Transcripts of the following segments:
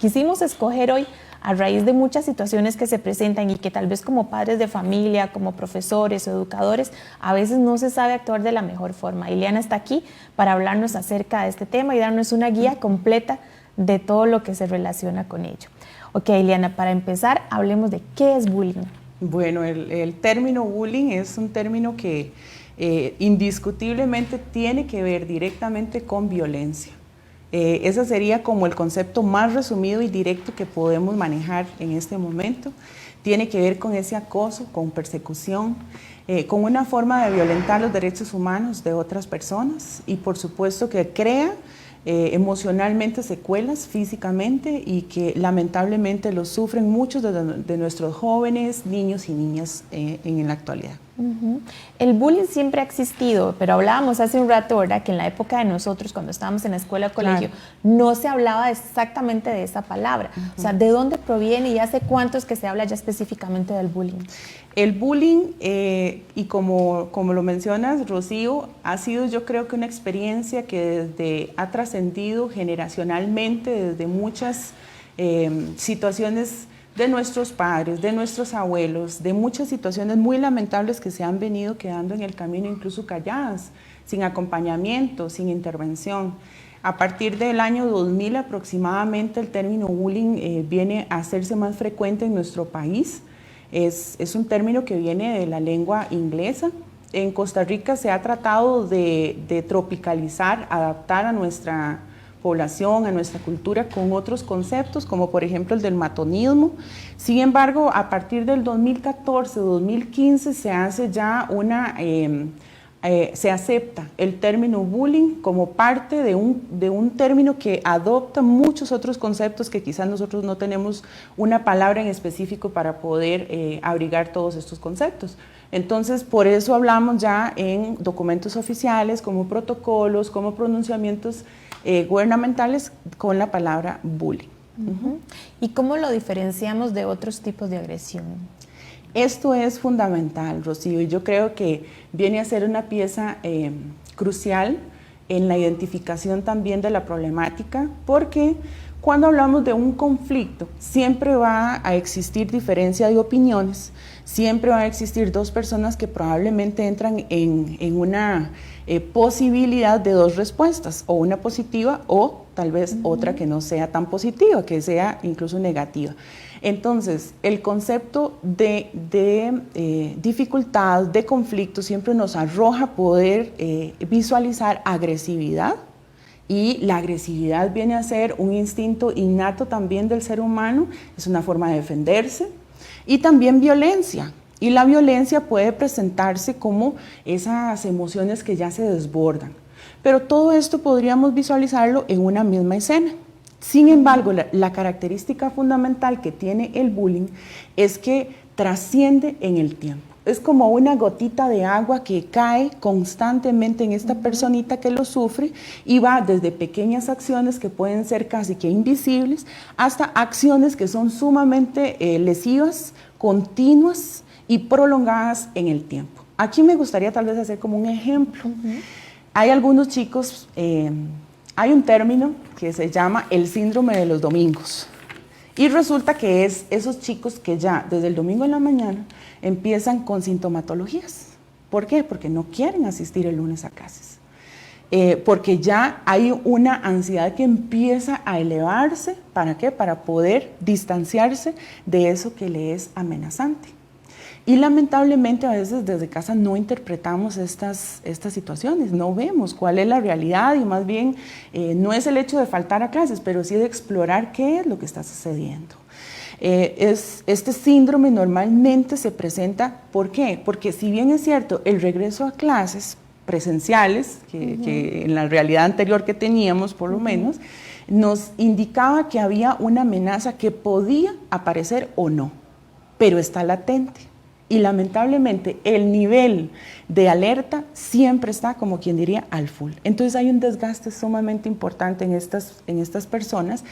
quisimos escoger hoy a raíz de muchas situaciones que se presentan y que tal vez como padres de familia, como profesores o educadores, a veces no se sabe actuar de la mejor forma. Ileana está aquí para hablarnos acerca de este tema y darnos una guía completa de todo lo que se relaciona con ello. Ok, Ileana, para empezar, hablemos de qué es bullying. Bueno, el término bullying es un término que indiscutiblemente tiene que ver directamente con violencia. Ese sería como el concepto más resumido y directo que podemos manejar en este momento. Tiene que ver con ese acoso, con persecución, con una forma de violentar los derechos humanos de otras personas y por supuesto que crea emocionalmente secuelas físicamente y que lamentablemente lo sufren muchos de nuestros jóvenes, niños y niñas en la actualidad. El bullying siempre ha existido, pero hablábamos hace un rato, ¿verdad?, que en la época de nosotros, cuando estábamos en la escuela o colegio, no se hablaba exactamente de esa palabra. O sea, ¿de dónde proviene y hace cuánto es que se habla ya específicamente del bullying? El bullying, y como lo mencionas, Rocío, ha sido yo creo que una experiencia que ha trascendido generacionalmente desde muchas situaciones de nuestros padres, de nuestros abuelos, de muchas situaciones muy lamentables que se han venido quedando en el camino, incluso calladas, sin acompañamiento, sin intervención. A partir del año 2000 aproximadamente el término bullying viene a hacerse más frecuente en nuestro país. Es un término que viene de la lengua inglesa. En Costa Rica se ha tratado de tropicalizar, adaptar a nuestra población, a nuestra cultura con otros conceptos, como por ejemplo el del matonismo. Sin embargo, a partir del 2014-2015 se hace ya se acepta el término bullying como parte de un término que adopta muchos otros conceptos que quizás nosotros no tenemos una palabra en específico para poder abrigar todos estos conceptos. Entonces, por eso hablamos ya en documentos oficiales, como protocolos, como pronunciamientos gubernamentales con la palabra bullying. ¿Y cómo lo diferenciamos de otros tipos de agresión? Esto es fundamental, Rocío, y yo creo que viene a ser una pieza crucial en la identificación también de la problemática, porque cuando hablamos de un conflicto, siempre va a existir diferencia de opiniones, siempre va a existir dos personas que probablemente entran en una posibilidad de dos respuestas, o una positiva o tal vez otra que no sea tan positiva, que sea incluso negativa. Entonces, el concepto de dificultad, de conflicto, siempre nos arroja poder visualizar agresividad, y la agresividad viene a ser un instinto innato también del ser humano, es una forma de defenderse, y también violencia. Y la violencia puede presentarse como esas emociones que ya se desbordan. Pero todo esto podríamos visualizarlo en una misma escena. Sin embargo, la característica fundamental que tiene el bullying es que trasciende en el tiempo. Es como una gotita de agua que cae constantemente en esta personita que lo sufre y va desde pequeñas acciones que pueden ser casi que invisibles hasta acciones que son sumamente lesivas, continuas y prolongadas en el tiempo. Aquí me gustaría tal vez hacer como un ejemplo. Hay algunos chicos, hay un término que se llama el síndrome de los domingos. Y resulta que es esos chicos que ya desde el domingo en la mañana empiezan con sintomatologías. ¿Por qué? Porque no quieren asistir el lunes a clases. Porque ya hay una ansiedad que empieza a elevarse. ¿Para qué? Para poder distanciarse de eso que le es amenazante. Y lamentablemente a veces desde casa no interpretamos estas situaciones, no vemos cuál es la realidad y más bien no es el hecho de faltar a clases, pero sí de explorar qué es lo que está sucediendo. Este síndrome normalmente se presenta, ¿por qué? Porque si bien es cierto, el regreso a clases presenciales, que en la realidad anterior que teníamos por lo menos, nos indicaba que había una amenaza que podía aparecer o no, pero está latente. Y lamentablemente el nivel de alerta siempre está, como quien diría, al full. Entonces hay un desgaste sumamente importante en estas personas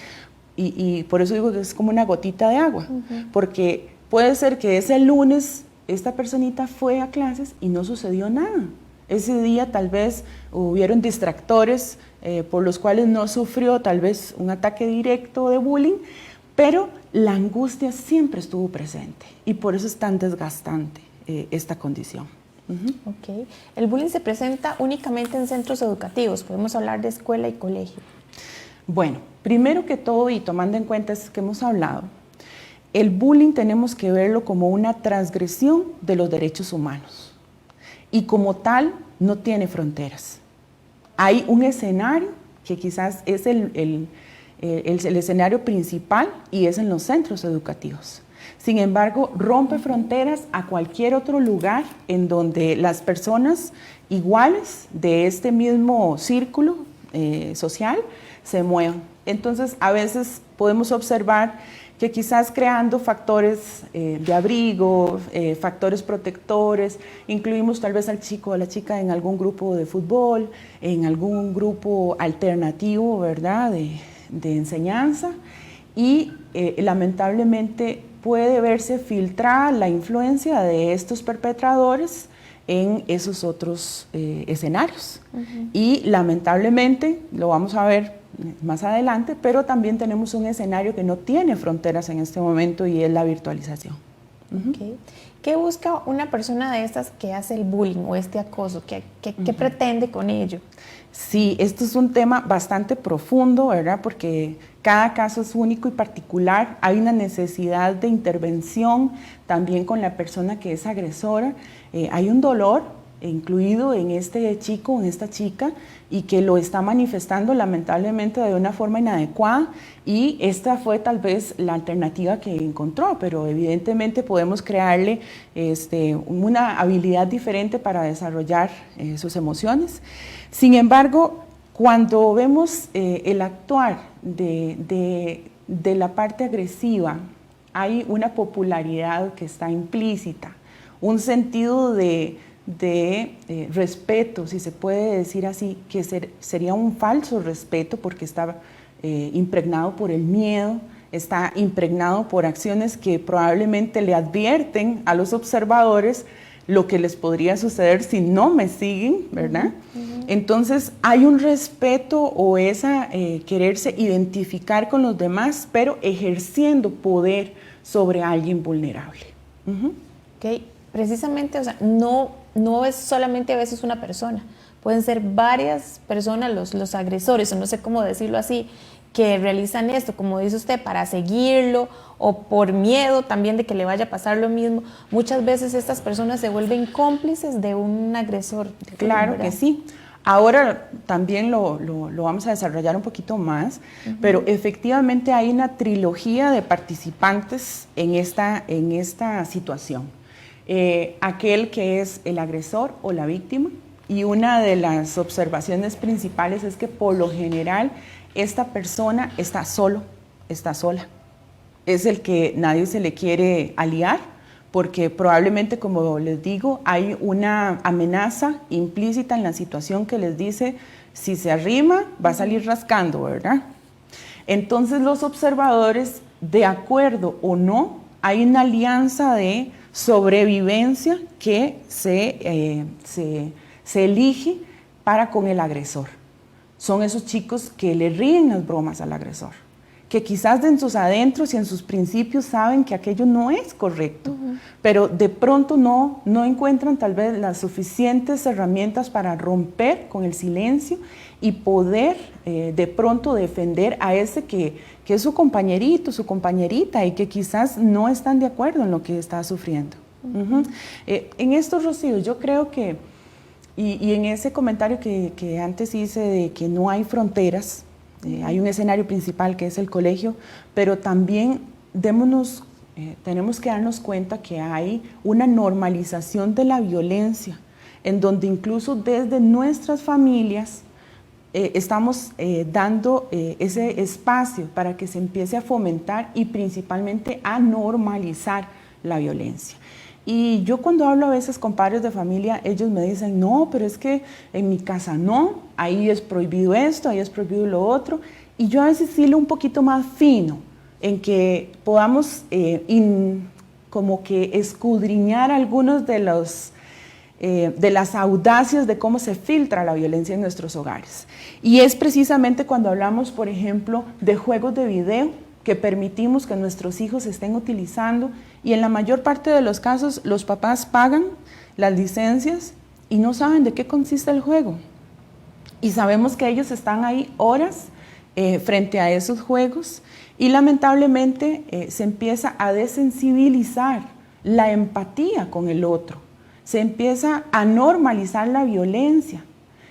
y por eso digo que es como una gotita de agua, porque puede ser que ese lunes esta personita fue a clases y no sucedió nada. Ese día tal vez hubieron distractores por los cuales no sufrió tal vez un ataque directo de bullying, pero la angustia siempre estuvo presente y por eso es tan desgastante esta condición. Okay. El bullying se presenta únicamente en centros educativos, podemos hablar de escuela y colegio. Bueno, primero que todo, y tomando en cuenta esto que hemos hablado, el bullying tenemos que verlo como una transgresión de los derechos humanos y como tal no tiene fronteras. Hay un escenario que quizás es el escenario principal y es en los centros educativos. Sin embargo, rompe fronteras a cualquier otro lugar en donde las personas iguales de este mismo círculo social se muevan. Entonces, a veces podemos observar que quizás creando factores de abrigo, factores protectores, incluimos tal vez al chico o a la chica en algún grupo de fútbol, en algún grupo alternativo, ¿verdad?, de enseñanza, y lamentablemente puede verse filtrada la influencia de estos perpetradores en esos otros escenarios. Y lamentablemente, lo vamos a ver más adelante, pero también tenemos un escenario que no tiene fronteras en este momento y es la virtualización. Okay. ¿Qué busca una persona de estas que hace el bullying o este acoso? ¿Qué pretende con ello? Sí, esto es un tema bastante profundo, ¿verdad? Porque cada caso es único y particular. Hay una necesidad de intervención también con la persona que es agresora. Hay un dolor incluido en este chico, en esta chica, y que lo está manifestando lamentablemente de una forma inadecuada, y esta fue tal vez la alternativa que encontró, pero evidentemente podemos crearle una habilidad diferente para desarrollar sus emociones. Sin embargo, cuando vemos el actuar de la parte agresiva, hay una popularidad que está implícita, un sentido de respeto, si se puede decir así, que sería un falso respeto porque está impregnado por el miedo, está impregnado por acciones que probablemente le advierten a los observadores lo que les podría suceder si no me siguen, ¿verdad? Entonces hay un respeto o esa quererse identificar con los demás, pero ejerciendo poder sobre alguien vulnerable. Okay. Precisamente, o sea, no es solamente a veces una persona, pueden ser varias personas los agresores, o no sé cómo decirlo así, que realizan esto, como dice usted, para seguirlo o por miedo también de que le vaya a pasar lo mismo. Muchas veces estas personas se vuelven cómplices de un agresor. Claro que sí. Ahora también lo vamos a desarrollar un poquito más, pero efectivamente hay una trilogía de participantes en esta situación. Aquel que es el agresor o la víctima, y una de las observaciones principales es que por lo general esta persona está solo, está sola. Es el que nadie se le quiere aliar porque probablemente, como les digo, hay una amenaza implícita en la situación que les dice, si se arrima va a salir rascando, ¿verdad? Entonces los observadores, de acuerdo o no, hay una alianza de sobrevivencia que se elige para con el agresor. Son esos chicos que le ríen las bromas al agresor, que quizás en sus adentros y en sus principios saben que aquello no es correcto, pero de pronto no encuentran tal vez las suficientes herramientas para romper con el silencio y poder de pronto defender a ese que es su compañerito, su compañerita, y que quizás no están de acuerdo en lo que está sufriendo. En esto, Rocío, yo creo que, y en ese comentario que antes hice de que no hay fronteras, hay un escenario principal que es el colegio, pero también tenemos que darnos cuenta que hay una normalización de la violencia, en donde incluso desde nuestras familias estamos dando ese espacio para que se empiece a fomentar y principalmente a normalizar la violencia. Y yo cuando hablo a veces con padres de familia, ellos me dicen, no, pero es que en mi casa no, ahí es prohibido esto, ahí es prohibido lo otro. Y yo a veces sí lo un poquito más fino, en que podamos como que escudriñar algunos de los de las audacias de cómo se filtra la violencia en nuestros hogares. Y es precisamente cuando hablamos, por ejemplo, de juegos de video que permitimos que nuestros hijos estén utilizando, y en la mayor parte de los casos los papás pagan las licencias y no saben de qué consiste el juego. Y sabemos que ellos están ahí horas frente a esos juegos, y lamentablemente se empieza a desensibilizar la empatía con el otro, se empieza a normalizar la violencia,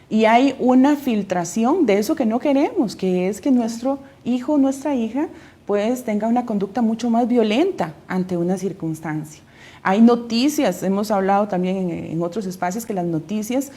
y hay una filtración de eso que no queremos, que es que nuestro hijo o nuestra hija pues tenga una conducta mucho más violenta ante una circunstancia. Hay noticias, hemos hablado también en otros espacios, que las noticias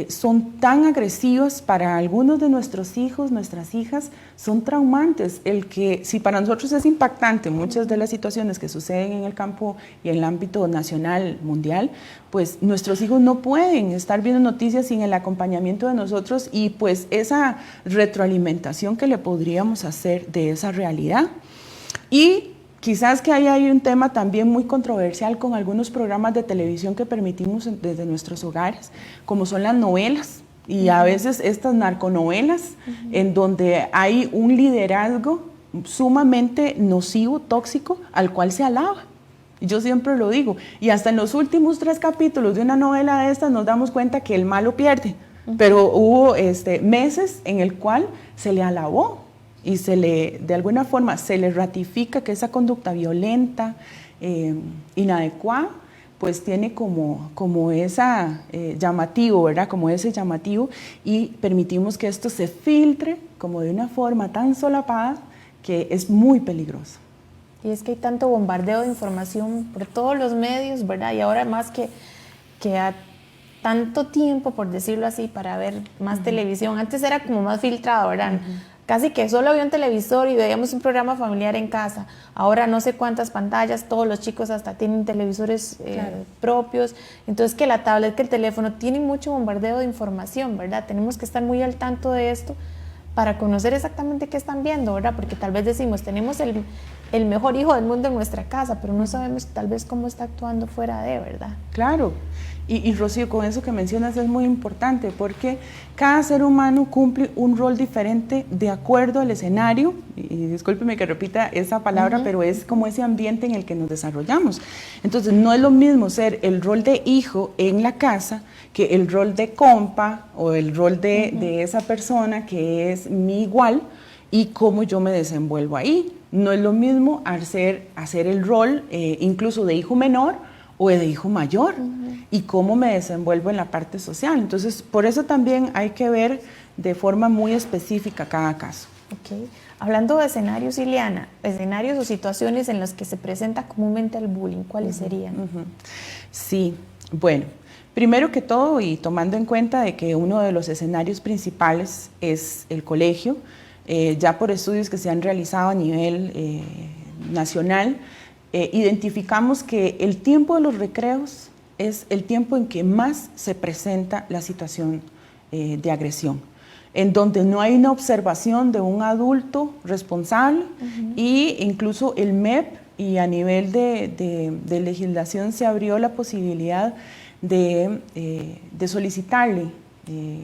son tan agresivas para algunos de nuestros hijos, nuestras hijas, son traumantes. El que, si para nosotros es impactante muchas de las situaciones que suceden en el campo y en el ámbito nacional, mundial, pues nuestros hijos no pueden estar viendo noticias sin el acompañamiento de nosotros y pues esa retroalimentación que le podríamos hacer de esa realidad. Y quizás que ahí hay un tema también muy controversial con algunos programas de televisión que permitimos desde nuestros hogares, como son las novelas y a veces estas narconovelas, en donde hay un liderazgo sumamente nocivo, tóxico, al cual se alaba. Yo siempre lo digo, y hasta en los últimos 3 capítulos de una novela de estas nos damos cuenta que el malo pierde, pero hubo meses en el cual se le alabó y de alguna forma se le ratifica que esa conducta violenta, inadecuada, pues tiene como esa llamativo, ¿verdad? Como ese llamativo, y permitimos que esto se filtre como de una forma tan solapada que es muy peligroso. Y es que hay tanto bombardeo de información por todos los medios, ¿verdad? Y ahora más que a tanto tiempo, por decirlo así, para ver más televisión. Antes era como más filtrado, ¿verdad? Casi que solo había un televisor y veíamos un programa familiar en casa. Ahora no sé cuántas pantallas, todos los chicos hasta tienen televisores propios. Entonces que la tablet, que el teléfono, tienen mucho bombardeo de información, ¿verdad? Tenemos que estar muy al tanto de esto para conocer exactamente qué están viendo, ¿verdad? Porque tal vez decimos, tenemos el mejor hijo del mundo en nuestra casa, pero no sabemos tal vez cómo está actuando fuera de, ¿verdad? Claro. Y Rocío, con eso que mencionas es muy importante, porque cada ser humano cumple un rol diferente de acuerdo al escenario, y discúlpeme que repita esa palabra, pero es como ese ambiente en el que nos desarrollamos. Entonces, no es lo mismo ser el rol de hijo en la casa que el rol de compa o el rol de esa persona que es mi igual, y cómo yo me desenvuelvo ahí. No es lo mismo hacer el rol incluso de hijo menor o de hijo mayor, y cómo me desenvuelvo en la parte social. Entonces, por eso también hay que ver de forma muy específica cada caso. Okay. Hablando de escenarios, Ileana, escenarios o situaciones en las que se presenta comúnmente el bullying, ¿cuáles serían? Sí, bueno, primero que todo, y tomando en cuenta de que uno de los escenarios principales es el colegio, ya por estudios que se han realizado a nivel nacional, identificamos que el tiempo de los recreos es el tiempo en que más se presenta la situación de agresión, en donde no hay una observación de un adulto responsable, y incluso el MEP y a nivel de legislación se abrió la posibilidad de solicitarle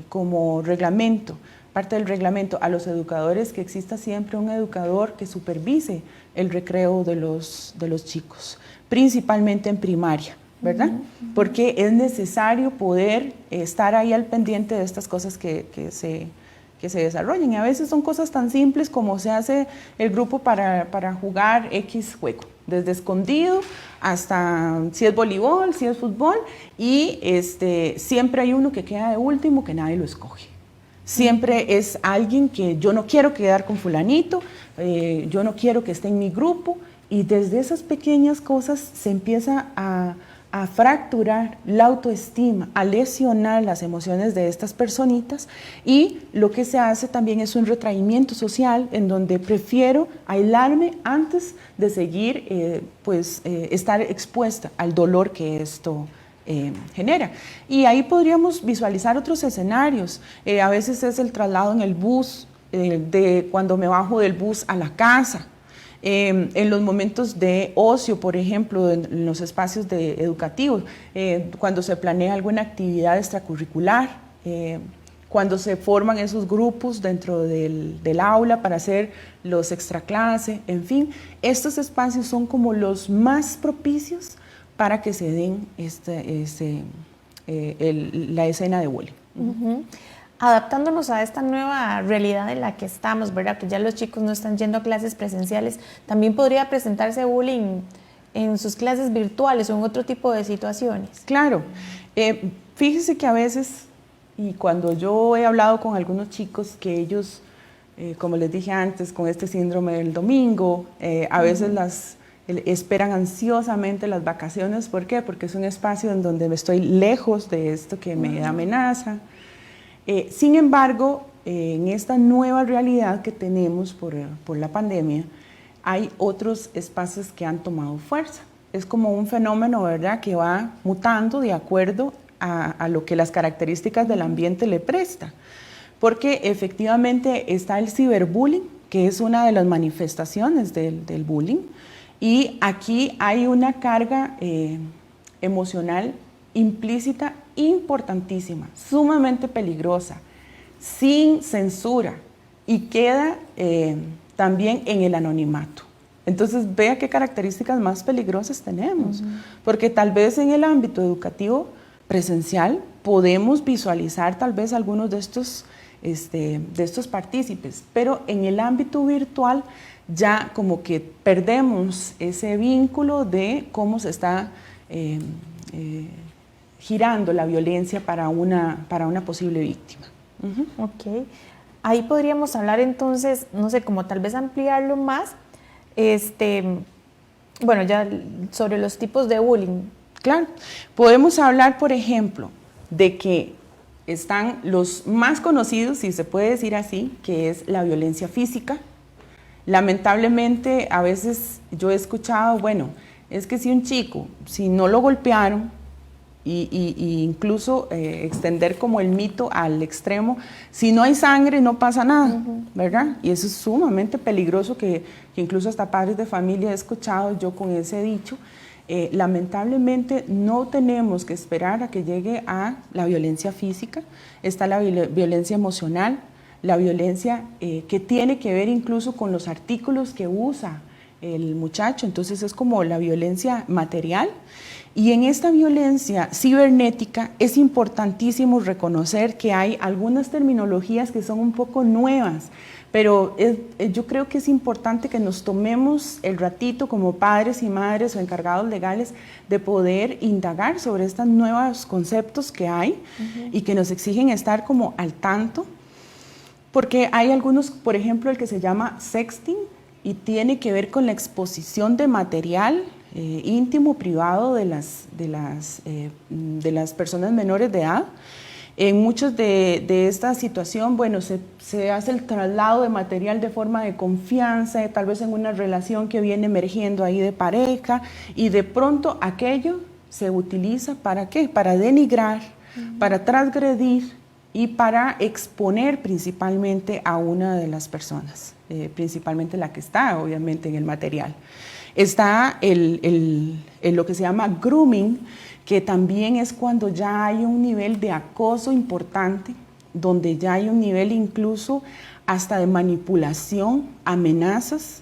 como reglamento, parte del reglamento, a los educadores, que exista siempre un educador que supervise el recreo de los chicos, principalmente en primaria, ¿verdad? Porque es necesario poder estar ahí al pendiente de estas cosas que se desarrollen. Y a veces son cosas tan simples como se hace el grupo para jugar X juego, desde escondido hasta si es voleibol, si es fútbol, y siempre hay uno que queda de último, que nadie lo escoge. Siempre es alguien que yo no quiero quedar con fulanito, yo no quiero que esté en mi grupo, y desde esas pequeñas cosas se empieza a fracturar la autoestima, a lesionar las emociones de estas personitas, y lo que se hace también es un retraimiento social en donde prefiero aislarme antes de seguir, estar expuesta al dolor que esto genera. Y ahí podríamos visualizar otros escenarios. A veces es el traslado en el bus, de cuando me bajo del bus a la casa. en los momentos de ocio, por ejemplo, en los espacios educativos, cuando se planea alguna actividad extracurricular, cuando se forman esos grupos dentro del aula para hacer los extraclase, en fin, estos espacios son como los más propicios para que se den la escena de bullying. Adaptándonos a esta nueva realidad en la que estamos, ¿verdad? Que ya los chicos no están yendo a clases presenciales, también podría presentarse bullying en sus clases virtuales o en otro tipo de situaciones. Claro, fíjese que a veces, y cuando yo he hablado con algunos chicos que ellos, como les dije antes, con este síndrome del domingo, a veces esperan ansiosamente las vacaciones. ¿Por qué? Porque es un espacio en donde estoy lejos de esto que me amenaza. Sin embargo, en esta nueva realidad que tenemos por la pandemia, hay otros espacios que han tomado fuerza. Es como un fenómeno, ¿verdad?, que va mutando de acuerdo a lo que las características del ambiente le presta. Porque efectivamente está el ciberbullying, que es una de las manifestaciones del bullying, y aquí hay una carga emocional implícita importantísima, sumamente peligrosa, sin censura, y queda también en el anonimato. Entonces vea qué características más peligrosas tenemos, porque tal vez en el ámbito educativo presencial podemos visualizar tal vez algunos de estos partícipes, pero en el ámbito virtual ya como que perdemos ese vínculo de cómo se está girando la violencia para una posible víctima. Ok, ahí podríamos hablar entonces, no sé, como tal vez ampliarlo más, bueno, ya sobre los tipos de bullying. Claro, podemos hablar, por ejemplo, de que están los más conocidos, si se puede decir así, que es la violencia física. Lamentablemente, a veces yo he escuchado, bueno, es que si un chico, si no lo golpearon, y incluso extender como el mito al extremo, si no hay sangre no pasa nada, ¿verdad? Y eso es sumamente peligroso, que incluso hasta padres de familia he escuchado yo con ese dicho. Lamentablemente no tenemos que esperar a que llegue a la violencia física. Está la violencia emocional, la violencia que tiene que ver incluso con los artículos que usa el muchacho, entonces es como la violencia material. Y en esta violencia cibernética es importantísimo reconocer que hay algunas terminologías que son un poco nuevas, pero yo creo que es importante que nos tomemos el ratito como padres y madres o encargados legales de poder indagar sobre estos nuevos conceptos que hay y que nos exigen estar como al tanto, porque hay algunos, por ejemplo, el que se llama sexting y tiene que ver con la exposición de material íntimo, privado de las personas menores de edad. En muchos de esta situación, bueno, se hace el traslado de material de forma de confianza, tal vez en una relación que viene emergiendo ahí de pareja, y de pronto aquello se utiliza ¿para qué? Para denigrar, para transgredir y para exponer principalmente a una de las personas, principalmente la que está obviamente en el material. Está lo que se llama grooming, que también es cuando ya hay un nivel de acoso importante, donde ya hay un nivel incluso hasta de manipulación, amenazas.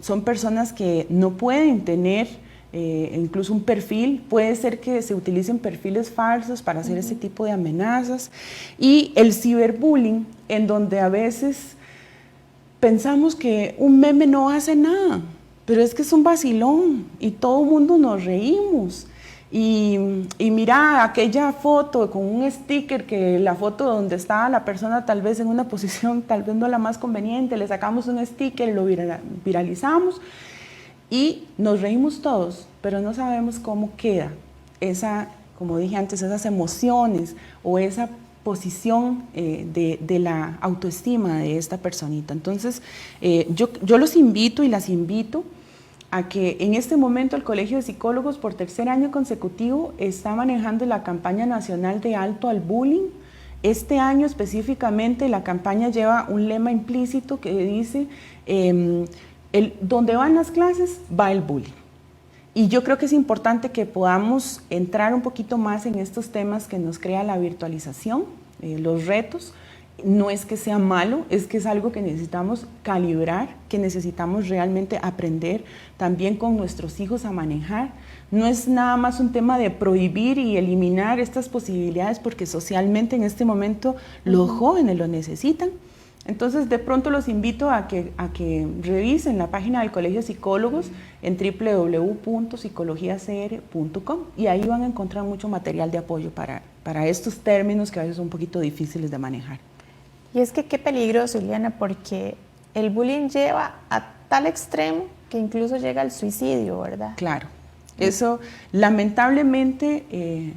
Son personas que no pueden tener incluso un perfil, puede ser que se utilicen perfiles falsos para hacer ese tipo de amenazas. Y el ciberbullying, en donde a veces pensamos que un meme no hace nada, pero es que es un vacilón y todo el mundo nos reímos. Y mira aquella foto con un sticker, que la foto donde estaba la persona tal vez en una posición tal vez no la más conveniente, le sacamos un sticker, lo viralizamos y nos reímos todos, pero no sabemos cómo queda esa, como dije antes, esas emociones o esa posición de la autoestima de esta personita. Entonces, yo los invito y las invito a que en este momento el Colegio de Psicólogos por tercer año consecutivo está manejando la campaña nacional de Alto al Bullying. Este año específicamente la campaña lleva un lema implícito que dice Donde van las clases, va el bullying. Y yo creo que es importante que podamos entrar un poquito más en estos temas que nos crea la virtualización, los retos. No es que sea malo, es que es algo que necesitamos calibrar, que necesitamos realmente aprender también con nuestros hijos a manejar. No es nada más un tema de prohibir y eliminar estas posibilidades porque socialmente en este momento los jóvenes lo necesitan. Entonces, de pronto los invito a que revisen la página del Colegio de Psicólogos en www.psicologiacr.com y ahí van a encontrar mucho material de apoyo para estos términos que a veces son un poquito difíciles de manejar. Y es que qué peligroso, Ileana, porque el bullying lleva a tal extremo que incluso llega al suicidio, ¿verdad? Claro, eso lamentablemente,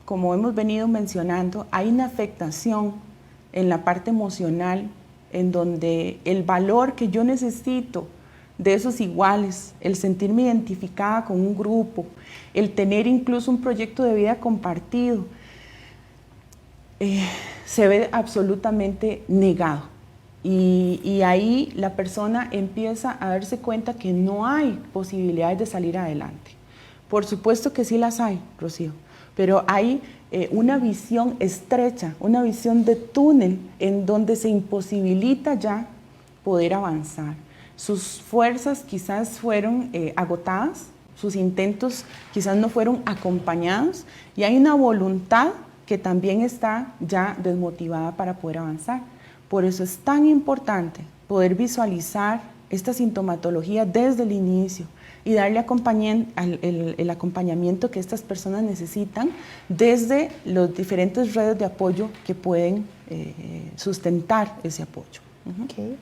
como hemos venido mencionando, hay una afectación en la parte emocional, en donde el valor que yo necesito de esos iguales, el sentirme identificada con un grupo, el tener incluso un proyecto de vida compartido, se ve absolutamente negado. Y ahí la persona empieza a darse cuenta que no hay posibilidades de salir adelante. Por supuesto que sí las hay, Rocío, pero hay una visión estrecha, una visión de túnel en donde se imposibilita ya poder avanzar. Sus fuerzas quizás fueron agotadas, sus intentos quizás no fueron acompañados y hay una voluntad que también está ya desmotivada para poder avanzar. Por eso es tan importante poder visualizar esta sintomatología desde el inicio y darle el acompañamiento que estas personas necesitan desde los diferentes redes de apoyo que pueden sustentar ese apoyo. Okay.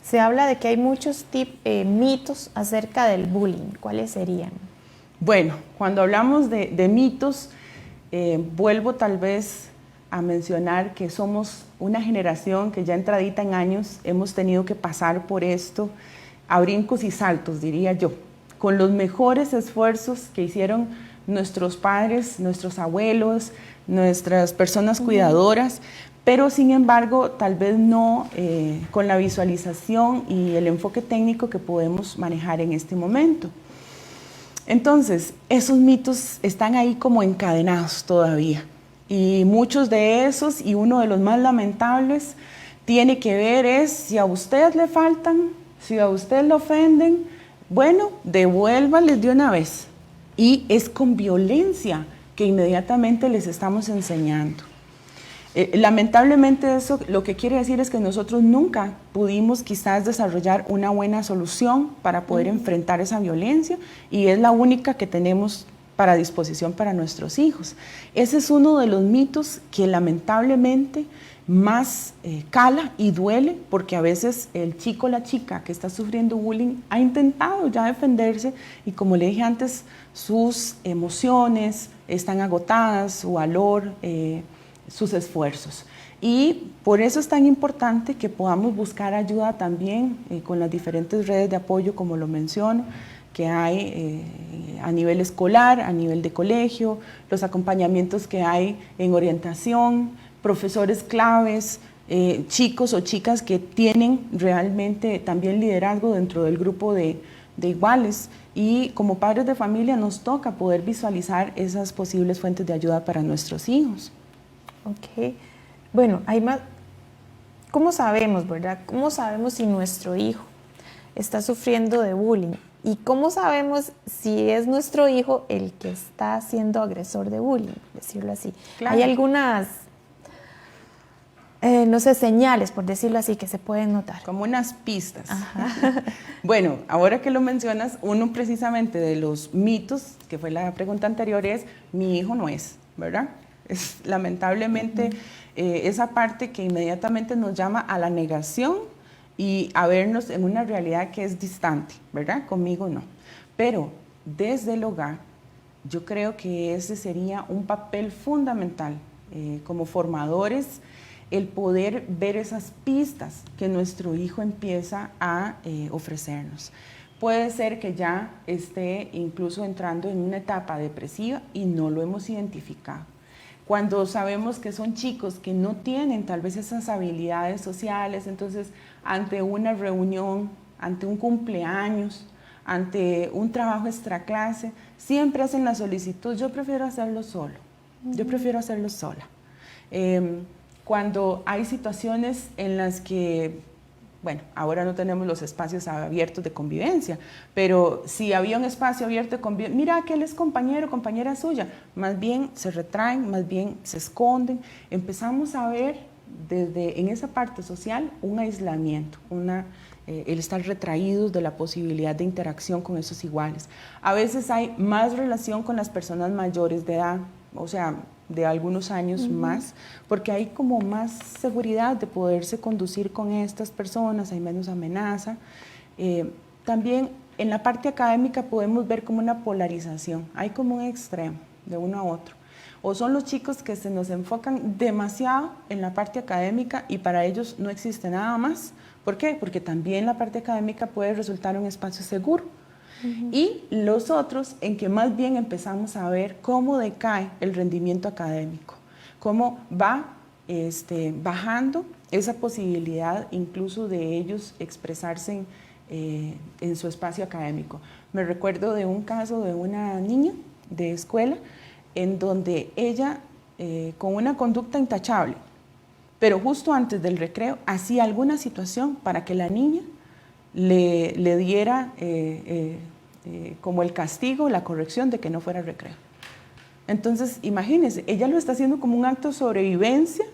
Se habla de que hay muchos mitos acerca del bullying. ¿Cuáles serían? Bueno, cuando hablamos de mitos, vuelvo tal vez a mencionar que somos una generación que ya entradita en años hemos tenido que pasar por esto a brincos y saltos, diría yo, con los mejores esfuerzos que hicieron nuestros padres, nuestros abuelos, nuestras personas cuidadoras, pero sin embargo tal vez no con la visualización y el enfoque técnico que podemos manejar en este momento. Entonces, esos mitos están ahí como encadenados todavía y muchos de esos, y uno de los más lamentables, tiene que ver es si a usted le faltan, si a usted lo ofenden, bueno, devuélvales de una vez. Y es con violencia que inmediatamente les estamos enseñando. Lamentablemente eso lo que quiere decir es que nosotros nunca pudimos quizás desarrollar una buena solución para poder enfrentar esa violencia y es la única que tenemos para disposición para nuestros hijos. Ese es uno de los mitos que lamentablemente más cala y duele porque a veces el chico o la chica que está sufriendo bullying ha intentado ya defenderse y como le dije antes, sus emociones están agotadas, su valor, sus esfuerzos. Y por eso es tan importante que podamos buscar ayuda también con las diferentes redes de apoyo, como lo menciono, que hay a nivel escolar, a nivel de colegio, los acompañamientos que hay en orientación, profesores claves, chicos o chicas que tienen realmente también liderazgo dentro del grupo de iguales. Y como padres de familia nos toca poder visualizar esas posibles fuentes de ayuda para nuestros hijos. Ok, bueno, hay más. ¿Cómo sabemos, verdad? ¿Cómo sabemos si nuestro hijo está sufriendo de bullying? ¿Y cómo sabemos si es nuestro hijo el que está siendo agresor de bullying, decirlo así? Claro. Hay algunas, no sé, señales, por decirlo así, que se pueden notar. Como unas pistas. Bueno, ahora que lo mencionas, uno precisamente de los mitos, que fue la pregunta anterior, es mi hijo no es, ¿verdad? Es lamentablemente esa parte que inmediatamente nos llama a la negación y a vernos en una realidad que es distante, ¿verdad? Conmigo no. Pero desde el hogar, yo creo que ese sería un papel fundamental como formadores, el poder ver esas pistas que nuestro hijo empieza a ofrecernos. Puede ser que ya esté incluso entrando en una etapa depresiva y no lo hemos identificado. Cuando sabemos que son chicos que no tienen tal vez esas habilidades sociales, entonces ante una reunión, ante un cumpleaños, ante un trabajo extraclase, siempre hacen la solicitud, yo prefiero hacerlo solo, yo prefiero hacerlo sola. Cuando hay situaciones en las que, bueno, ahora no tenemos los espacios abiertos de convivencia, pero si había un espacio abierto de convivencia, mira, aquel es compañero, compañera suya, más bien se retraen, más bien se esconden. Empezamos a ver desde en esa parte social un aislamiento, el estar retraídos de la posibilidad de interacción con esos iguales. A veces hay más relación con las personas mayores de edad, o sea, de algunos años más, porque hay como más seguridad de poderse conducir con estas personas, hay menos amenaza. También en la parte académica podemos ver como una polarización, hay como un extremo de uno a otro. O son los chicos que se nos enfocan demasiado en la parte académica y para ellos no existe nada más. ¿Por qué? Porque también la parte académica puede resultar un espacio seguro. Y los otros en que más bien empezamos a ver cómo decae el rendimiento académico, cómo va bajando esa posibilidad incluso de ellos expresarse en su espacio académico. Me recuerdo de un caso de una niña de escuela en donde ella con una conducta intachable, pero justo antes del recreo hacía alguna situación para que la niña le diera como el castigo, la corrección de que no fuera recreo. Entonces, imagínense, ella lo está haciendo como un acto de sobrevivencia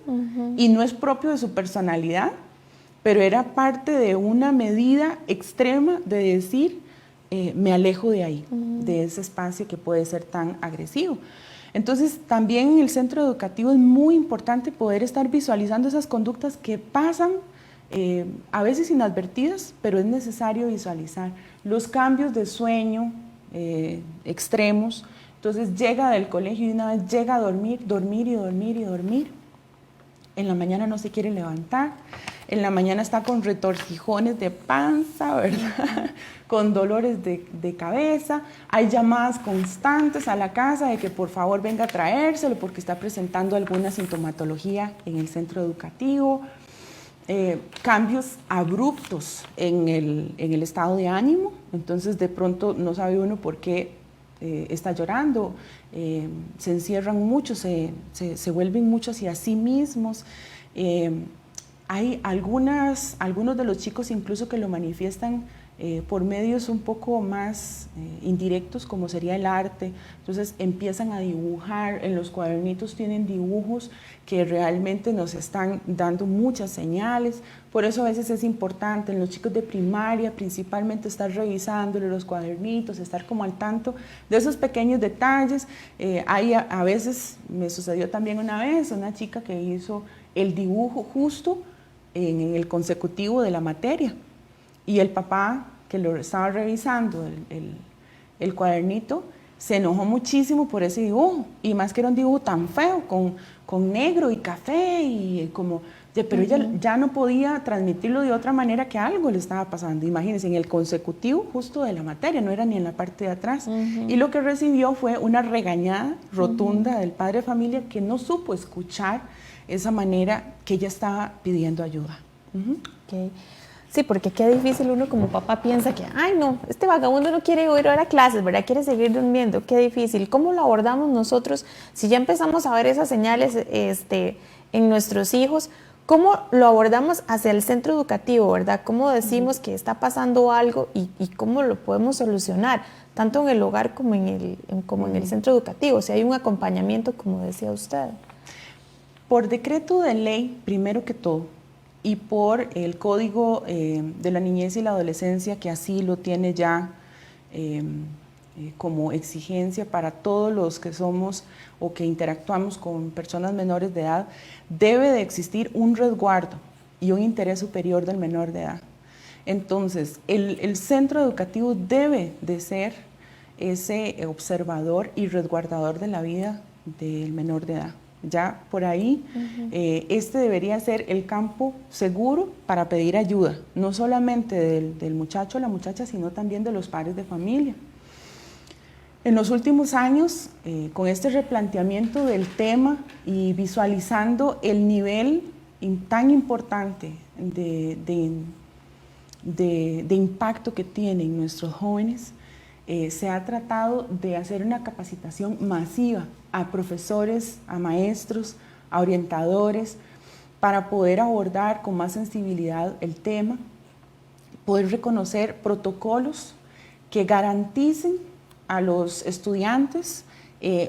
y no es propio de su personalidad, pero era parte de una medida extrema de decir, me alejo de ahí, de ese espacio que puede ser tan agresivo. Entonces, también en el centro educativo es muy importante poder estar visualizando esas conductas que pasan a veces inadvertidas, pero es necesario visualizar los cambios de sueño extremos. Entonces llega del colegio y una vez llega a dormir, dormir y dormir y dormir. En la mañana no se quiere levantar, en la mañana está con retorcijones de panza, ¿verdad? Con dolores de cabeza, hay llamadas constantes a la casa de que por favor venga a traérselo porque está presentando alguna sintomatología en el centro educativo. Cambios abruptos en el estado de ánimo, entonces de pronto no sabe uno por qué está llorando, se encierran mucho, se vuelven mucho hacia sí mismos. Hay algunos de los chicos incluso que lo manifiestan por medios un poco más indirectos, como sería el arte. Entonces empiezan a dibujar, en los cuadernitos tienen dibujos que realmente nos están dando muchas señales. Por eso a veces es importante en los chicos de primaria principalmente estar revisándole los cuadernitos, estar como al tanto de esos pequeños detalles. A veces me sucedió también una vez una chica que hizo el dibujo justo en el consecutivo de la materia. Y el papá, que lo estaba revisando, el cuadernito, se enojó muchísimo por ese dibujo. Y más que era un dibujo tan feo, con negro y café, y como, pero ella ya no podía transmitirlo de otra manera, que algo le estaba pasando. Imagínense, en el consecutivo justo de la materia, no era ni en la parte de atrás. Y lo que recibió fue una regañada rotunda del padre de familia que no supo escuchar esa manera que ella estaba pidiendo ayuda. Okay. Sí, porque qué difícil uno como papá piensa que, ay no, este vagabundo no quiere ir a clases, ¿verdad? Quiere seguir durmiendo, qué difícil. ¿Cómo lo abordamos nosotros si ya empezamos a ver esas señales en nuestros hijos? ¿Cómo lo abordamos hacia el centro educativo, verdad? ¿Cómo decimos que está pasando algo y cómo lo podemos solucionar? Tanto en el hogar como en el centro educativo, si hay un acompañamiento, como decía usted. Por decreto de ley, primero que todo, y por el Código de la Niñez y la Adolescencia, que así lo tiene ya como exigencia para todos los que somos o que interactuamos con personas menores de edad, debe de existir un resguardo y un interés superior del menor de edad. Entonces, el centro educativo debe de ser ese observador y resguardador de la vida del menor de edad. Ya por ahí, este debería ser el campo seguro para pedir ayuda, no solamente del muchacho o la muchacha, sino también de los padres de familia. En los últimos años, con este replanteamiento del tema y visualizando el nivel tan importante de impacto que tienen nuestros jóvenes, se ha tratado de hacer una capacitación masiva a profesores, a maestros, a orientadores, para poder abordar con más sensibilidad el tema, poder reconocer protocolos que garanticen a los estudiantes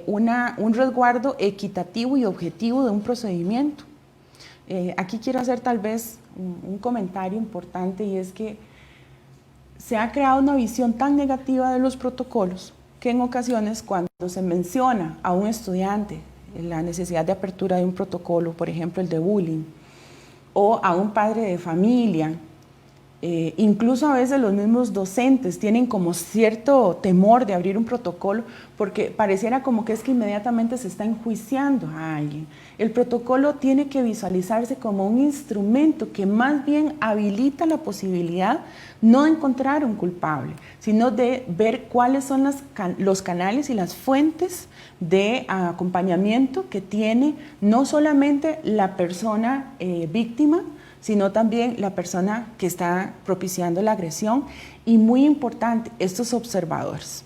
un resguardo equitativo y objetivo de un procedimiento. Aquí quiero hacer tal vez un comentario importante, y es que se ha creado una visión tan negativa de los protocolos que en ocasiones cuando se menciona a un estudiante la necesidad de apertura de un protocolo, por ejemplo el de bullying, o a un padre de familia, incluso a veces los mismos docentes tienen como cierto temor de abrir un protocolo porque pareciera como que es que inmediatamente se está enjuiciando a alguien. El protocolo tiene que visualizarse como un instrumento que más bien habilita la posibilidad no de encontrar un culpable, sino de ver cuáles son los canales y las fuentes de acompañamiento que tiene no solamente la persona víctima, sino también la persona que está propiciando la agresión, y muy importante, estos observadores.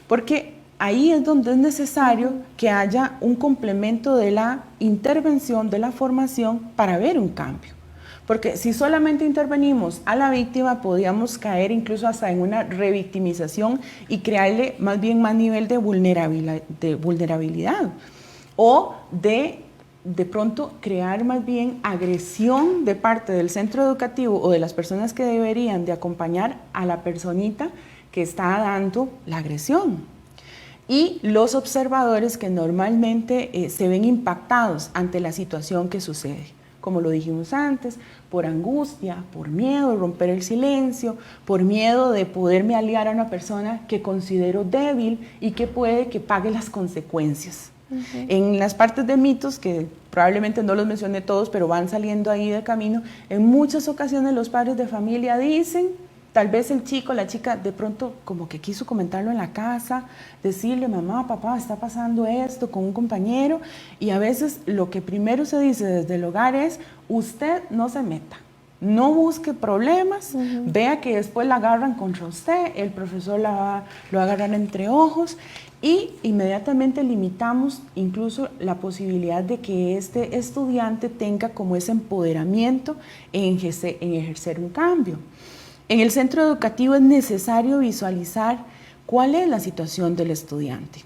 Porque ahí es donde es necesario que haya un complemento de la intervención, de la formación, para ver un cambio. Porque si solamente intervenimos a la víctima, podríamos caer incluso hasta en una revictimización y crearle más bien más nivel de vulnerabilidad, o de pronto crear más bien agresión de parte del centro educativo o de las personas que deberían de acompañar a la personita que está dando la agresión. Y los observadores que normalmente se ven impactados ante la situación que sucede, como lo dijimos antes, por angustia, por miedo de romper el silencio, por miedo de poderme aliar a una persona que considero débil y que puede que pague las consecuencias. En las partes de mitos, que probablemente no los mencioné todos, pero van saliendo ahí de camino, en muchas ocasiones los padres de familia dicen, tal vez el chico, la chica, de pronto como que quiso comentarlo en la casa, decirle, mamá, papá, está pasando esto con un compañero, y a veces lo que primero se dice desde el hogar es, usted no se meta, no busque problemas, vea que después la agarran contra usted, el profesor lo va a agarrar entre ojos, y inmediatamente limitamos incluso la posibilidad de que este estudiante tenga como ese empoderamiento en ejercer un cambio. En el centro educativo es necesario visualizar cuál es la situación del estudiante.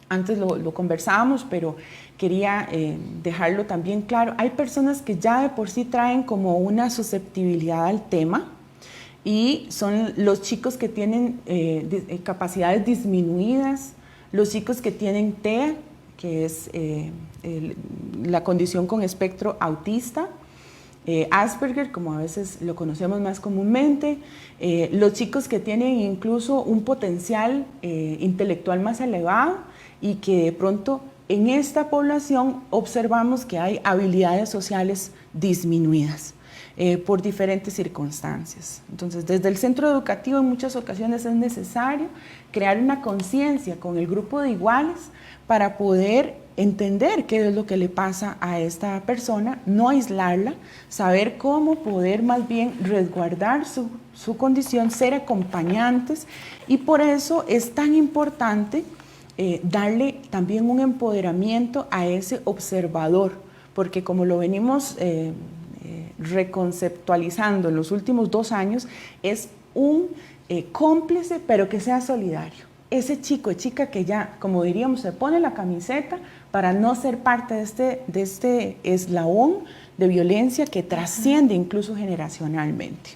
Antes lo conversábamos, pero quería dejarlo también claro. Hay personas que ya de por sí traen como una susceptibilidad al tema, y son los chicos que tienen capacidades disminuidas, los chicos que tienen TEA, que es la condición con espectro autista, Asperger, como a veces lo conocemos más comúnmente, los chicos que tienen incluso un potencial intelectual más elevado y que de pronto en esta población observamos que hay habilidades sociales disminuidas por diferentes circunstancias. Entonces, desde el centro educativo en muchas ocasiones es necesario crear una conciencia con el grupo de iguales para poder entender qué es lo que le pasa a esta persona, no aislarla, saber cómo poder más bien resguardar su condición, ser acompañantes, y por eso es tan importante darle también un empoderamiento a ese observador, porque como lo venimos reconceptualizando en los últimos 2 años, es un cómplice, pero que sea solidario. Ese chico o chica que ya, como diríamos, se pone la camiseta para no ser parte de este eslabón de violencia que trasciende incluso generacionalmente.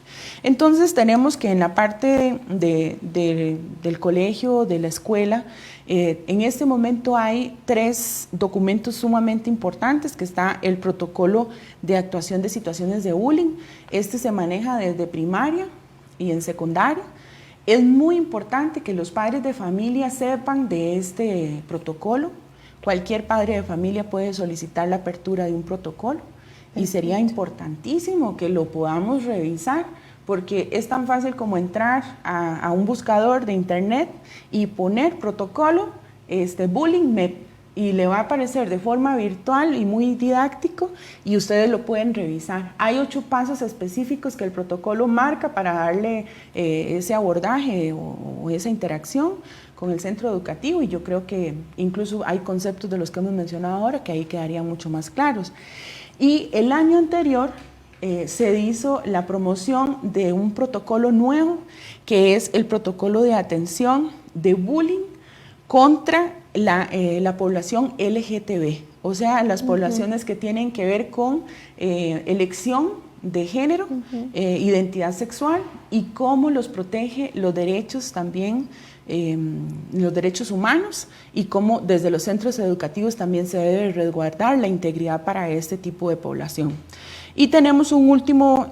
Entonces tenemos que en la parte del colegio, de la escuela, en este momento hay 3 documentos sumamente importantes, que está el protocolo de actuación de situaciones de bullying. Este se maneja desde primaria y en secundaria. Es muy importante que los padres de familia sepan de este protocolo. Cualquier padre de familia puede solicitar la apertura de un protocolo. Y sería importantísimo que lo podamos revisar, porque es tan fácil como entrar a un buscador de internet y poner protocolo bullying MEP, y le va a aparecer de forma virtual y muy didáctico y ustedes lo pueden revisar. Hay 8 pasos específicos que el protocolo marca para darle ese abordaje o esa interacción con el centro educativo, y yo creo que incluso hay conceptos de los que hemos mencionado ahora que ahí quedarían mucho más claros. Y el año anterior se hizo la promoción de un protocolo nuevo, que es el protocolo de atención de bullying contra la población LGTB, o sea, las poblaciones que tienen que ver con elección de género, identidad sexual, y cómo los protege los derechos también, los derechos humanos, y cómo desde los centros educativos también se debe resguardar la integridad para este tipo de población. Y tenemos un último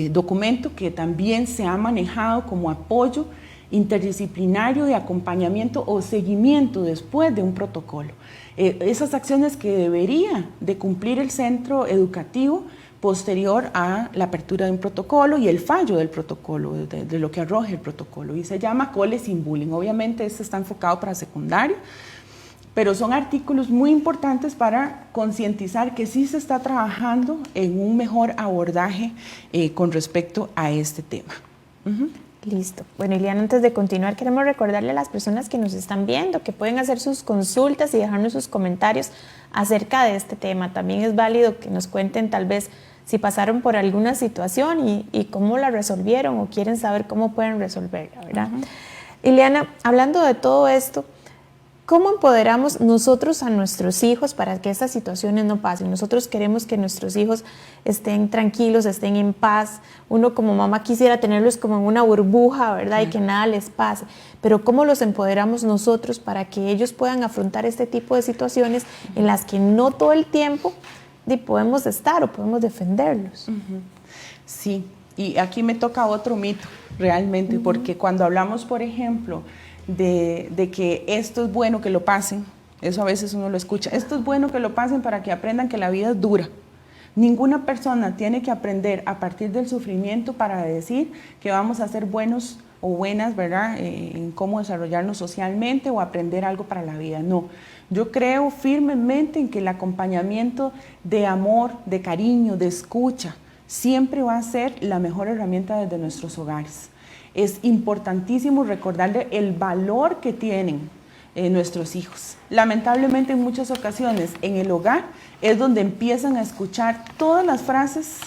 documento que también se ha manejado como apoyo interdisciplinario de acompañamiento o seguimiento después de un protocolo. Esas acciones que debería de cumplir el centro educativo posterior a la apertura de un protocolo y el fallo del protocolo, de lo que arroje el protocolo, y se llama Cole sin Bullying. Obviamente este está enfocado para secundaria, pero son artículos muy importantes para concientizar que sí se está trabajando en un mejor abordaje con respecto a este tema. Listo. Bueno, Ileana, antes de continuar, queremos recordarle a las personas que nos están viendo que pueden hacer sus consultas y dejarnos sus comentarios acerca de este tema. También es válido que nos cuenten tal vez si pasaron por alguna situación y cómo la resolvieron o quieren saber cómo pueden resolverla, ¿verdad? Ileana, hablando de todo esto, ¿cómo empoderamos nosotros a nuestros hijos para que estas situaciones no pasen? Nosotros queremos que nuestros hijos estén tranquilos, estén en paz. Uno como mamá quisiera tenerlos como en una burbuja, ¿verdad? Y que nada les pase. Pero ¿cómo los empoderamos nosotros para que ellos puedan afrontar este tipo de situaciones en las que no todo el tiempo podemos estar o podemos defenderlos? Sí, y aquí me toca otro mito realmente, porque cuando hablamos, por ejemplo, de que esto es bueno que lo pasen, eso a veces uno lo escucha, esto es bueno que lo pasen para que aprendan que la vida es dura. Ninguna persona tiene que aprender a partir del sufrimiento para decir que vamos a ser buenos o buenas, ¿verdad?, en cómo desarrollarnos socialmente o aprender algo para la vida. No, yo creo firmemente en que el acompañamiento de amor, de cariño, de escucha, siempre va a ser la mejor herramienta desde nuestros hogares. Es importantísimo recordarle el valor que tienen nuestros hijos. Lamentablemente en muchas ocasiones en el hogar es donde empiezan a escuchar todas las frases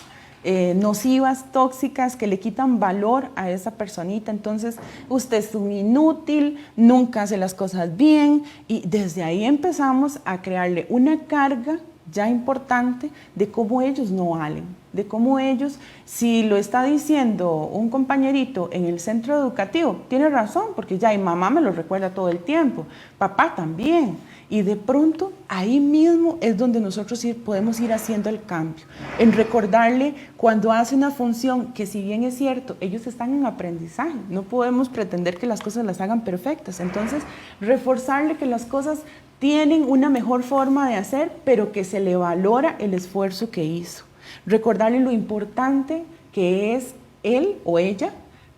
nocivas, tóxicas, que le quitan valor a esa personita. Entonces, usted es un inútil, nunca hace las cosas bien, y desde ahí empezamos a crearle una carga ya importante de cómo ellos no valen, de cómo ellos, si lo está diciendo un compañerito en el centro educativo, tiene razón, porque ya mi mamá me lo recuerda todo el tiempo, papá también, y de pronto ahí mismo es donde nosotros podemos ir haciendo el cambio, en recordarle cuando hace una función que, si bien es cierto, ellos están en aprendizaje, no podemos pretender que las cosas las hagan perfectas. Entonces reforzarle que las cosas tienen una mejor forma de hacer, pero que se le valora el esfuerzo que hizo. Recordarle lo importante que es él o ella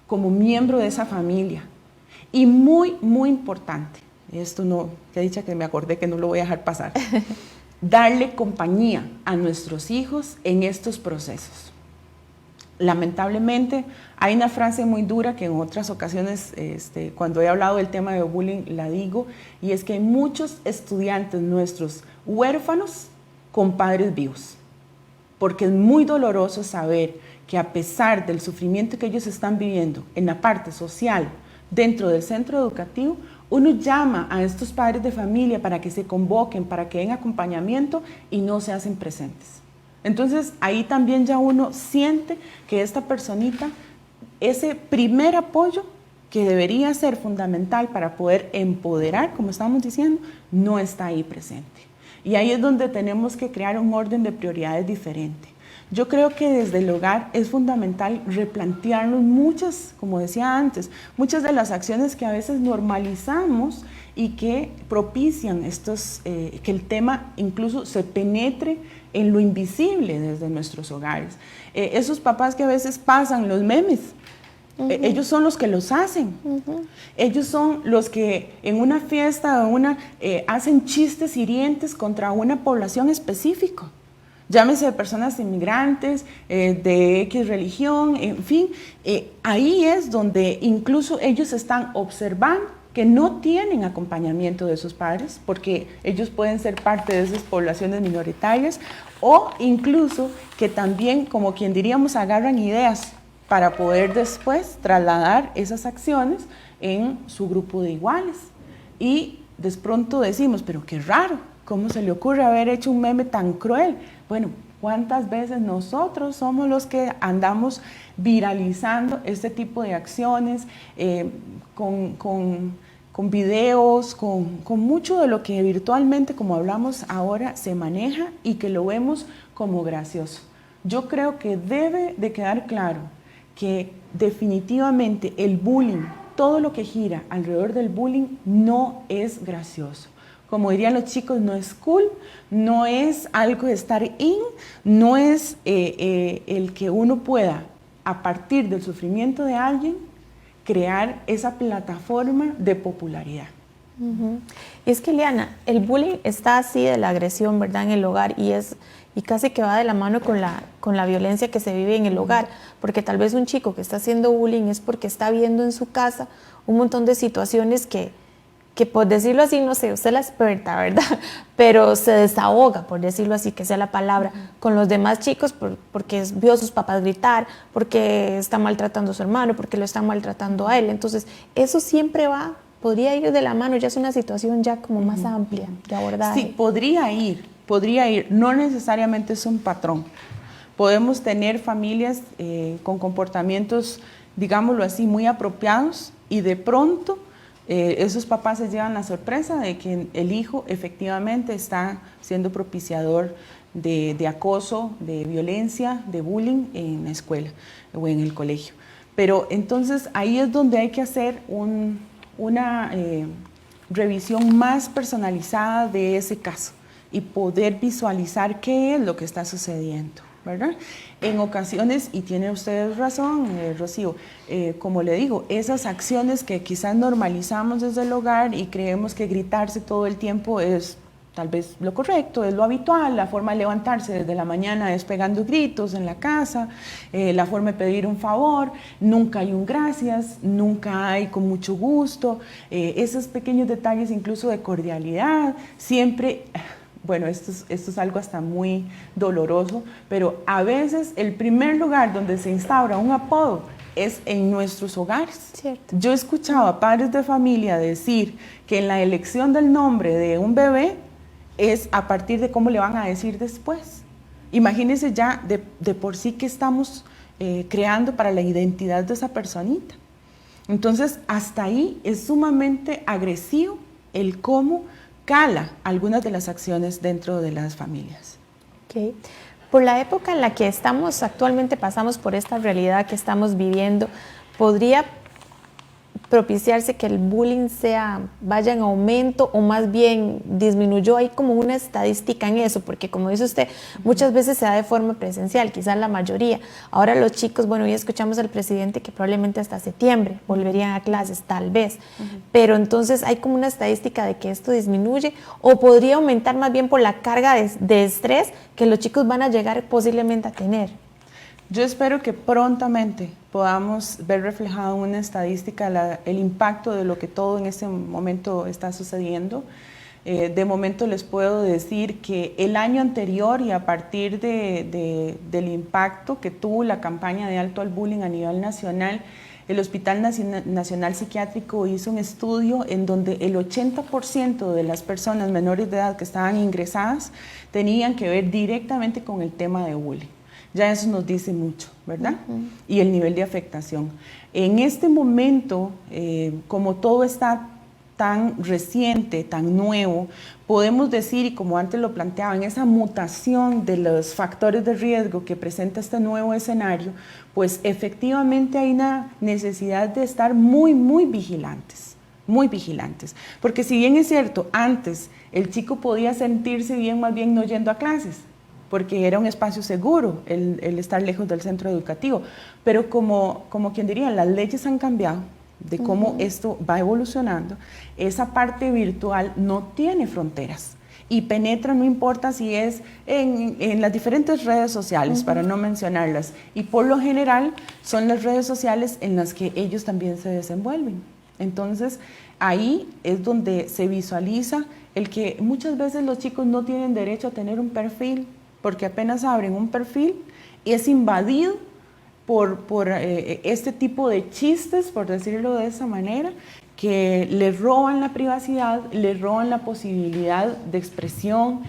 como miembro de esa familia. Y muy, muy importante, esto no, que dicha que me acordé que no lo voy a dejar pasar, darle compañía a nuestros hijos en estos procesos. Lamentablemente hay una frase muy dura que en otras ocasiones, cuando he hablado del tema de bullying, la digo, y es que hay muchos estudiantes nuestros huérfanos con padres vivos, porque es muy doloroso saber que a pesar del sufrimiento que ellos están viviendo en la parte social, dentro del centro educativo, uno llama a estos padres de familia para que se convoquen, para que den acompañamiento, y no se hacen presentes. Entonces ahí también ya uno siente que esta personita, ese primer apoyo que debería ser fundamental para poder empoderar, como estamos diciendo, no está ahí presente. Y ahí es donde tenemos que crear un orden de prioridades diferente. Yo creo que desde el hogar es fundamental replantearnos muchas, como decía antes, muchas de las acciones que a veces normalizamos y que propician que el tema incluso se penetre en lo invisible desde nuestros hogares. Esos papás que a veces pasan los memes Ellos son los que los hacen. Ellos son los que en una fiesta hacen chistes hirientes contra una población específica. Llámese de personas inmigrantes, de X religión, en fin. Ahí es donde incluso ellos están observando que no tienen acompañamiento de sus padres, porque ellos pueden ser parte de esas poblaciones minoritarias, o incluso que también, como quien diríamos, agarran ideas para poder después trasladar esas acciones en su grupo de iguales. Y de pronto decimos, pero qué raro, ¿cómo se le ocurre haber hecho un meme tan cruel? Bueno, ¿cuántas veces nosotros somos los que andamos viralizando este tipo de acciones con videos, con mucho de lo que virtualmente, como hablamos ahora, se maneja y que lo vemos como gracioso? Yo creo que debe de quedar claro que definitivamente el bullying, todo lo que gira alrededor del bullying no es gracioso. Como dirían los chicos, no es cool, no es algo de estar in, no es el que uno pueda, a partir del sufrimiento de alguien, crear esa plataforma de popularidad. Y es que, Ileana, el bullying está así de la agresión, ¿verdad?, en el hogar, y casi que va de la mano con la violencia que se vive en el hogar, porque tal vez un chico que está haciendo bullying es porque está viendo en su casa un montón de situaciones que por decirlo así, no sé, usted es la experta, ¿verdad? Pero se desahoga, por decirlo así, que sea la palabra, con los demás chicos porque vio a sus papás gritar, porque está maltratando a su hermano, porque lo están maltratando a él. Entonces, eso siempre podría ir de la mano, ya es una situación ya como más amplia de abordaje. Sí, podría ir, no necesariamente es un patrón. Podemos tener familias con comportamientos, digámoslo así, muy apropiados, y de pronto esos papás se llevan la sorpresa de que el hijo efectivamente está siendo propiciador de acoso, de violencia, de bullying en la escuela o en el colegio. Pero entonces ahí es donde hay que hacer una revisión más personalizada de ese caso y poder visualizar qué es lo que está sucediendo, ¿verdad? En ocasiones, y tiene usted razón, Rocío, como le digo, esas acciones que quizás normalizamos desde el hogar y creemos que gritarse todo el tiempo es tal vez lo correcto, es lo habitual, la forma de levantarse desde la mañana es pegando gritos en la casa, la forma de pedir un favor, nunca hay un gracias, nunca hay con mucho gusto, esos pequeños detalles incluso de cordialidad, siempre... Bueno, esto es algo hasta muy doloroso, pero a veces el primer lugar donde se instaura un apodo es en nuestros hogares. Cierto. Yo he escuchado a padres de familia decir que en la elección del nombre de un bebé es a partir de cómo le van a decir después. Imagínense ya de por sí que estamos creando para la identidad de esa personita. Entonces, hasta ahí es sumamente agresivo el cómo cala algunas de las acciones dentro de las familias. Okay. Por la época en la que estamos actualmente, pasamos por esta realidad que estamos viviendo, ¿podría propiciarse que el bullying vaya en aumento o más bien disminuyó? Hay como una estadística en eso, porque como dice usted, muchas veces se da de forma presencial, quizás la mayoría. Ahora los chicos, bueno, ya escuchamos al presidente que probablemente hasta septiembre volverían a clases, tal vez, pero entonces hay como una estadística de que esto disminuye o podría aumentar más bien por la carga de estrés que los chicos van a llegar posiblemente a tener. Yo espero que prontamente podamos ver reflejado en una estadística el impacto de lo que todo en este momento está sucediendo. De momento les puedo decir que el año anterior y a partir del impacto que tuvo la campaña de Alto al Bullying a nivel nacional, el Hospital Nacional Psiquiátrico hizo un estudio en donde el 80% de las personas menores de edad que estaban ingresadas tenían que ver directamente con el tema de bullying. Ya eso nos dice mucho, ¿verdad? Y el nivel de afectación. En este momento, como todo está tan reciente, tan nuevo, podemos decir, y como antes lo planteaba, en esa mutación de los factores de riesgo que presenta este nuevo escenario, pues efectivamente hay una necesidad de estar muy, muy vigilantes. Muy vigilantes. Porque si bien es cierto, antes el chico podía sentirse bien más bien no yendo a clases, porque era un espacio seguro el estar lejos del centro educativo. Pero como quien diría, las leyes han cambiado de cómo esto va evolucionando, esa parte virtual no tiene fronteras y penetra, no importa si es en las diferentes redes sociales, para no mencionarlas, y por lo general son las redes sociales en las que ellos también se desenvuelven. Entonces ahí es donde se visualiza el que muchas veces los chicos no tienen derecho a tener un perfil, porque apenas abren un perfil y es invadido por este tipo de chistes, por decirlo de esa manera, que les roban la privacidad, les roban la posibilidad de expresión,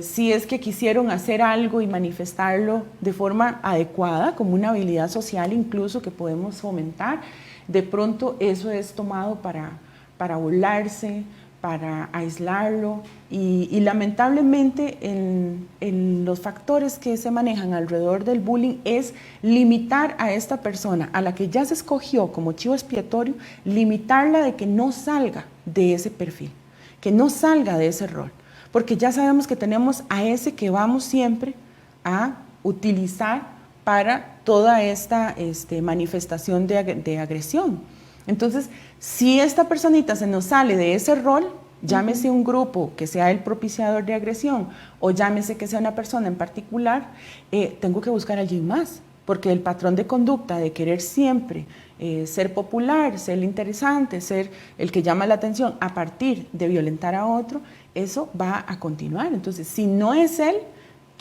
si es que quisieron hacer algo y manifestarlo de forma adecuada, como una habilidad social incluso que podemos fomentar, de pronto eso es tomado para burlarse, para aislarlo y lamentablemente en los factores que se manejan alrededor del bullying es limitar a esta persona, a la que ya se escogió como chivo expiatorio, limitarla de que no salga de ese perfil, que no salga de ese rol, porque ya sabemos que tenemos a ese que vamos siempre a utilizar para toda esta manifestación de agresión. Entonces, si esta personita se nos sale de ese rol, llámese un grupo que sea el propiciador de agresión o llámese que sea una persona en particular, tengo que buscar a alguien más, porque el patrón de conducta de querer siempre ser popular, ser interesante, ser el que llama la atención a partir de violentar a otro, eso va a continuar. Entonces, si no es él,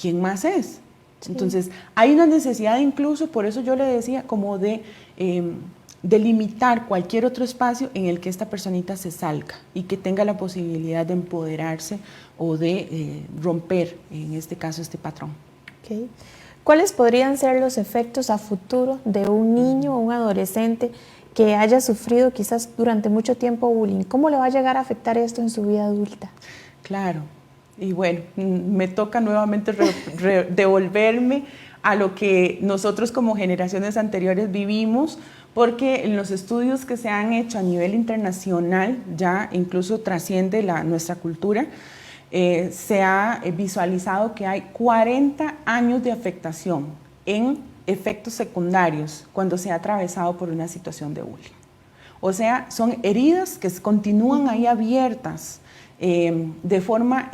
¿quién más es? Sí. Entonces, hay una necesidad incluso, por eso yo le decía, como de limitar cualquier otro espacio en el que esta personita se salga y que tenga la posibilidad de empoderarse o de romper, en este caso, este patrón. Okay. ¿Cuáles podrían ser los efectos a futuro de un niño o un adolescente que haya sufrido quizás durante mucho tiempo bullying? ¿Cómo le va a llegar a afectar esto en su vida adulta? Claro, y bueno, me toca nuevamente devolverme a lo que nosotros como generaciones anteriores vivimos, porque en los estudios que se han hecho a nivel internacional, ya incluso trasciende nuestra cultura, se ha visualizado que hay 40 años de afectación en efectos secundarios cuando se ha atravesado por una situación de bullying. O sea, son heridas que continúan ahí abiertas de forma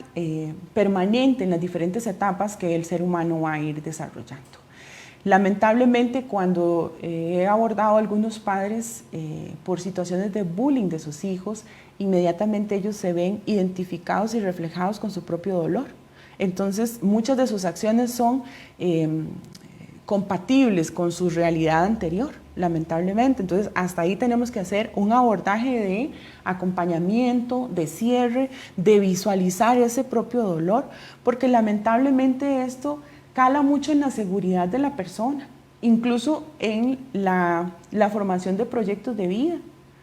permanente en las diferentes etapas que el ser humano va a ir desarrollando. Lamentablemente, cuando he abordado a algunos padres por situaciones de bullying de sus hijos, inmediatamente ellos se ven identificados y reflejados con su propio dolor. Entonces, muchas de sus acciones son compatibles con su realidad anterior, lamentablemente. Entonces, hasta ahí tenemos que hacer un abordaje de acompañamiento, de cierre, de visualizar ese propio dolor, porque lamentablemente esto cala mucho en la seguridad de la persona, incluso en la formación de proyectos de vida.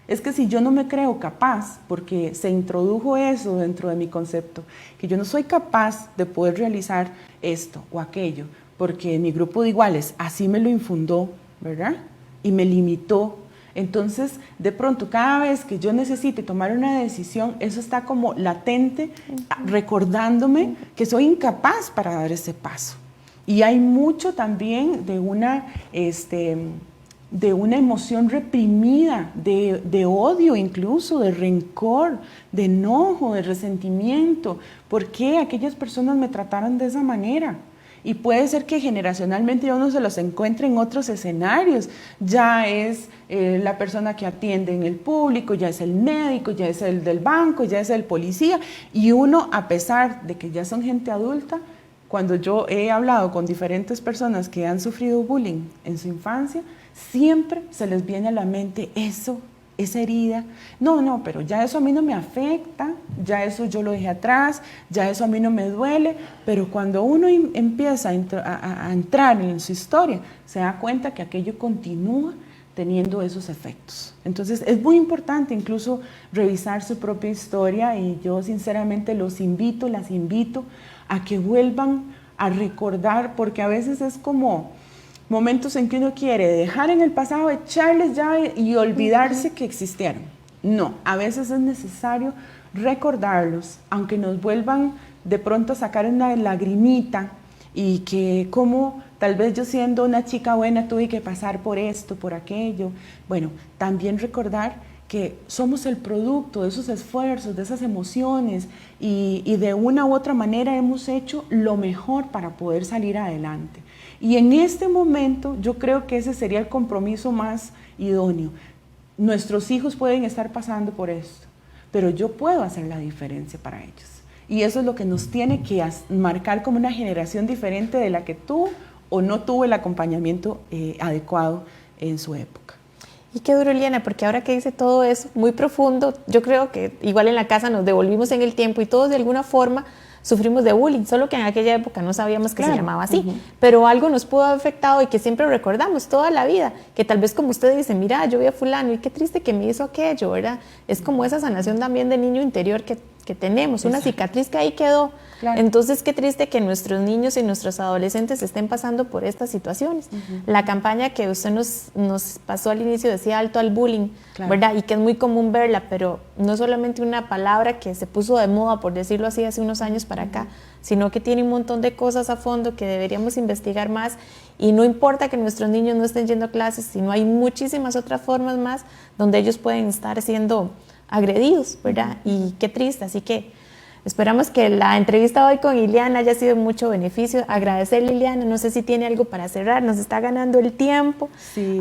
Es que si yo no me creo capaz, porque se introdujo eso dentro de mi concepto, que yo no soy capaz de poder realizar esto o aquello, porque mi grupo de iguales así me lo infundó, ¿verdad? Y me limitó. Entonces, de pronto, cada vez que yo necesite tomar una decisión, eso está como latente, recordándome que soy incapaz para dar ese paso. Y hay mucho también de una emoción reprimida, de odio incluso, de rencor, de enojo, de resentimiento. ¿Por qué aquellas personas me trataron de esa manera? Y puede ser que generacionalmente uno se los encuentre en otros escenarios. Ya es la persona que atiende en el público, ya es el médico, ya es el del banco, ya es el policía. Y uno, a pesar de que ya son gente adulta, cuando yo he hablado con diferentes personas que han sufrido bullying en su infancia, siempre se les viene a la mente eso, esa herida. No, pero ya eso a mí no me afecta, ya eso yo lo dejé atrás, ya eso a mí no me duele, pero cuando uno empieza a entrar en su historia, se da cuenta que aquello continúa teniendo esos efectos. Entonces es muy importante incluso revisar su propia historia y yo sinceramente las invito a que vuelvan a recordar, porque a veces es como momentos en que uno quiere dejar en el pasado, echarles ya y olvidarse que existieron. No, a veces es necesario recordarlos, aunque nos vuelvan de pronto a sacar una lagrimita y que como tal vez yo siendo una chica buena tuve que pasar por esto, por aquello. Bueno, también recordar que somos el producto de esos esfuerzos, de esas emociones y de una u otra manera hemos hecho lo mejor para poder salir adelante. Y en este momento yo creo que ese sería el compromiso más idóneo. Nuestros hijos pueden estar pasando por esto, pero yo puedo hacer la diferencia para ellos. Y eso es lo que nos tiene que marcar como una generación diferente de la que tuvo o no tuvo el acompañamiento adecuado en su época. Y qué duro, Ileana, porque ahora que dice todo eso, muy profundo, yo creo que igual en la casa nos devolvimos en el tiempo y todos de alguna forma sufrimos de bullying, solo que en aquella época no sabíamos que se llamaba así, pero algo nos pudo haber afectado y que siempre recordamos toda la vida, que tal vez como usted dice, mira, yo vi a fulano y qué triste que me hizo aquello, ¿verdad? Es como esa sanación también de niño interior que tenemos, una cicatriz que ahí quedó. Claro. Entonces, qué triste que nuestros niños y nuestros adolescentes estén pasando por estas situaciones. La campaña que usted nos pasó al inicio decía alto al bullying, claro, ¿verdad? Y que es muy común verla, pero no solamente una palabra que se puso de moda, por decirlo así, hace unos años para acá, sino que tiene un montón de cosas a fondo que deberíamos investigar más. Y no importa que nuestros niños no estén yendo a clases, sino hay muchísimas otras formas más donde ellos pueden estar siendo agredidos, ¿verdad? Y qué triste, así que esperamos que la entrevista hoy con Ileana haya sido de mucho beneficio. Agradecerle, Ileana, no sé si tiene algo para cerrar, nos está ganando el tiempo. Sí.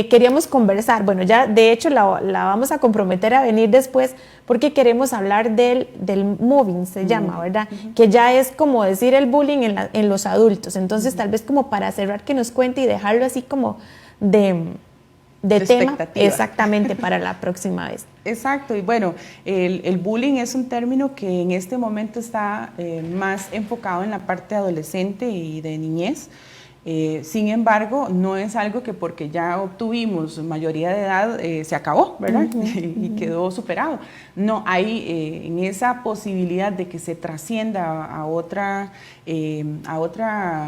Queríamos conversar, bueno, ya de hecho la vamos a comprometer a venir después porque queremos hablar del mobbing, se llama, ¿verdad? Que ya es como decir el bullying en los adultos, entonces tal vez como para cerrar que nos cuente y dejarlo así como de tema, exactamente, para la próxima vez. Exacto, y bueno, el bullying es un término que en este momento está más enfocado en la parte adolescente y de niñez. Sin embargo, no es algo que porque ya obtuvimos mayoría de edad se acabó, ¿verdad? Y quedó superado. No, hay en esa posibilidad de que se trascienda a otra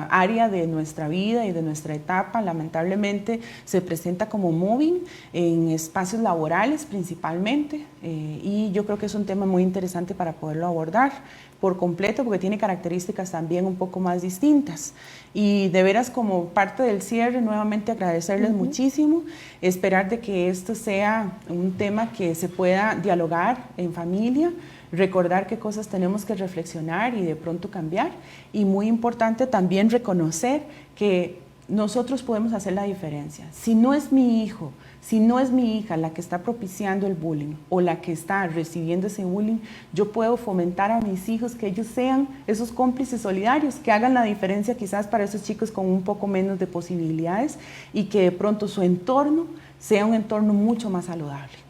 área de nuestra vida y de nuestra etapa. Lamentablemente se presenta como mobbing en espacios laborales principalmente, y yo creo que es un tema muy interesante para poderlo abordar por completo porque tiene características también un poco más distintas. Y de veras, como parte del cierre, nuevamente agradecerles muchísimo, esperar de que esto sea un tema que se pueda dialogar en familia, recordar qué cosas tenemos que reflexionar y de pronto cambiar, y muy importante también reconocer que nosotros podemos hacer la diferencia. Si no es mi hijo, si no es mi hija la que está propiciando el bullying o la que está recibiendo ese bullying, yo puedo fomentar a mis hijos que ellos sean esos cómplices solidarios, que hagan la diferencia quizás para esos chicos con un poco menos de posibilidades y que de pronto su entorno sea un entorno mucho más saludable.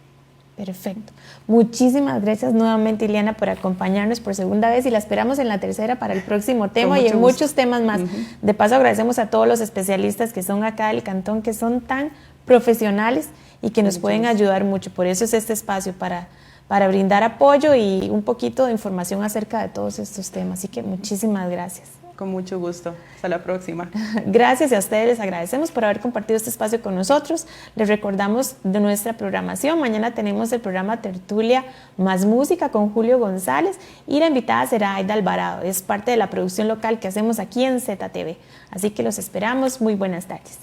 Perfecto. Muchísimas gracias nuevamente, Ileana, por acompañarnos por segunda vez y la esperamos en la tercera para el próximo tema y en muchos temas más. De paso, agradecemos a todos los especialistas que son acá del cantón, que son tan profesionales y que nos pueden ayudar mucho. Por eso es este espacio para brindar apoyo y un poquito de información acerca de todos estos temas. Así que muchísimas gracias. Con mucho gusto. Hasta la próxima. Gracias, y a ustedes les agradecemos por haber compartido este espacio con nosotros. Les recordamos de nuestra programación. Mañana tenemos el programa Tertulia más Música con Julio González y la invitada será Aida Alvarado. Es parte de la producción local que hacemos aquí en ZTV. Así que los esperamos. Muy buenas tardes.